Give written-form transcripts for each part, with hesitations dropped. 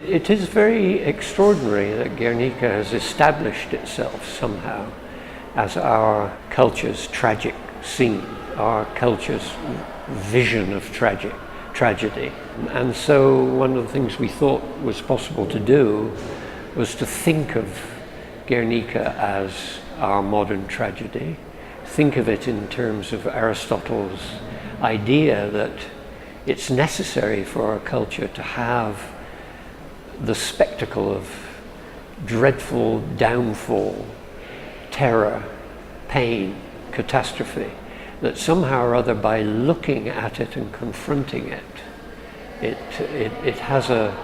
It is very extraordinary that Guernica has established itself somehow as our culture's tragic scene, our culture's vision of tragedy. And so one of the things we thought was possible to do was to think of Guernica as our modern tragedy, think of it in terms of Aristotle's idea that it's necessary for our culture to have the spectacle of dreadful downfall, terror, pain, catastrophe, that somehow or other by looking at it and confronting it, it has a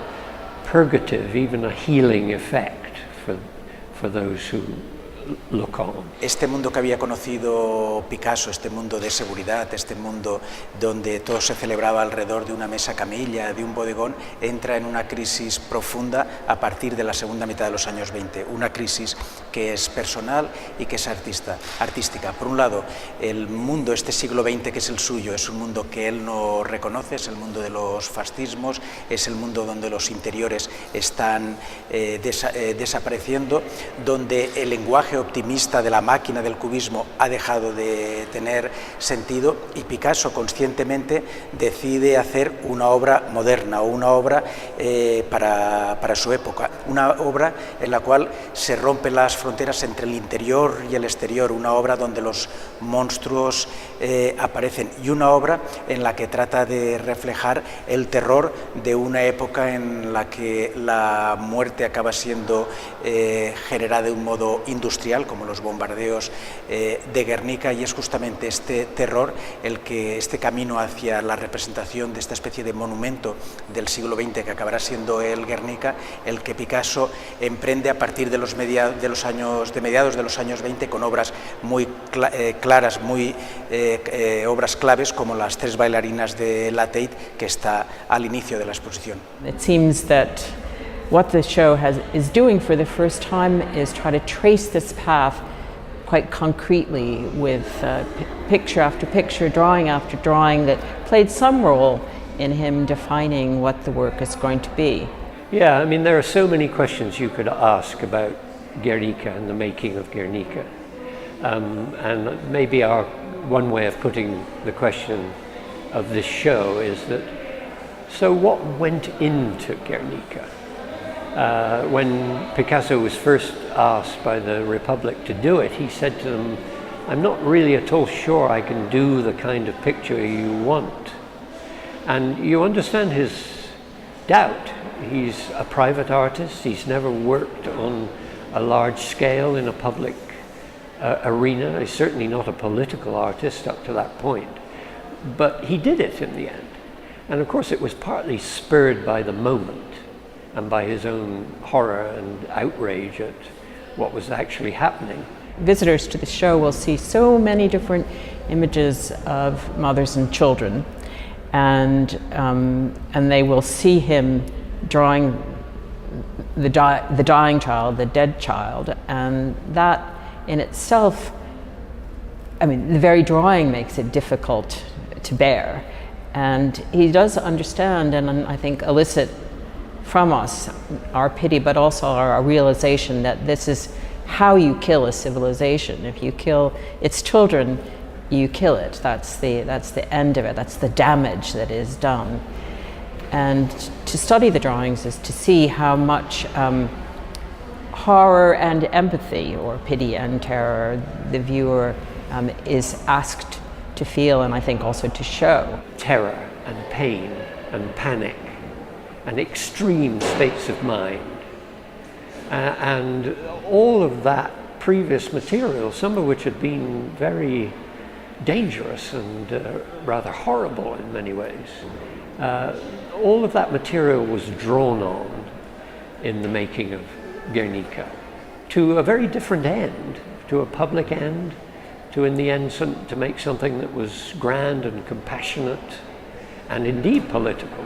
purgative, even a healing effect for those who look on. Este mundo que había conocido Picasso, este mundo de seguridad, este mundo donde todo se celebraba alrededor de una mesa camilla, de un bodegón, entra en una crisis profunda a partir de la segunda mitad de los años 20, una crisis que es personal y que es artística. Por un lado, el mundo, este siglo XX que es el suyo, es un mundo que él no reconoce, es el mundo de los fascismos, es el mundo donde los interiores están desapareciendo, donde el lenguaje optimista de la máquina del cubismo ha dejado de tener sentido, y Picasso conscientemente decide hacer una obra moderna o una obra para su época, una obra en la cual se rompen las fronteras entre el interior y el exterior, una obra donde los monstruos aparecen, y una obra en la que trata de reflejar el terror de una época en la que la muerte acaba siendo generada de un modo industrial, como los bombardeos de Guernica, y es justamente este terror este camino hacia la representación de esta especie de monumento del siglo XX que acabará siendo el Guernica, el que Picasso emprende a partir de mediados de los años 20 con obras muy claras, obras claves como las tres bailarinas de la Tate, que está al inicio de la exposición. It seems that what the show is doing for the first time is try to trace this path quite concretely with picture after picture, drawing after drawing that played some role in him defining what the work is going to be. Yeah, I mean, there are so many questions you could ask about Guernica and the making of Guernica. And maybe one way of putting the question of this show is that, so what went into Guernica? When Picasso was first asked by the Republic to do it, he said to them, I'm not really at all sure I can do the kind of picture you want. And you understand his doubt. He's a private artist, he's never worked on a large scale in a public arena, he's certainly not a political artist up to that point. But he did it in the end. And of course it was partly spurred by the moment and by his own horror and outrage at what was actually happening. Visitors to the show will see so many different images of mothers and children, and they will see him drawing the dying child, the dead child, and that in itself, I mean, the very drawing makes it difficult to bear. And he does understand, and I think elicit from us our pity, but also our realization that this is how you kill a civilization. If you kill its children, you kill it. That's the end of it. That's the damage that is done. And to study the drawings is to see how much horror and empathy, or pity and terror, the viewer is asked to feel, and I think also to show. Terror and pain and panic and extreme states of mind. And all of that previous material, some of which had been very dangerous and rather horrible in many ways, all of that material was drawn on in the making of Guernica to a very different end, to a public end, to in the end to make something that was grand and compassionate and indeed political.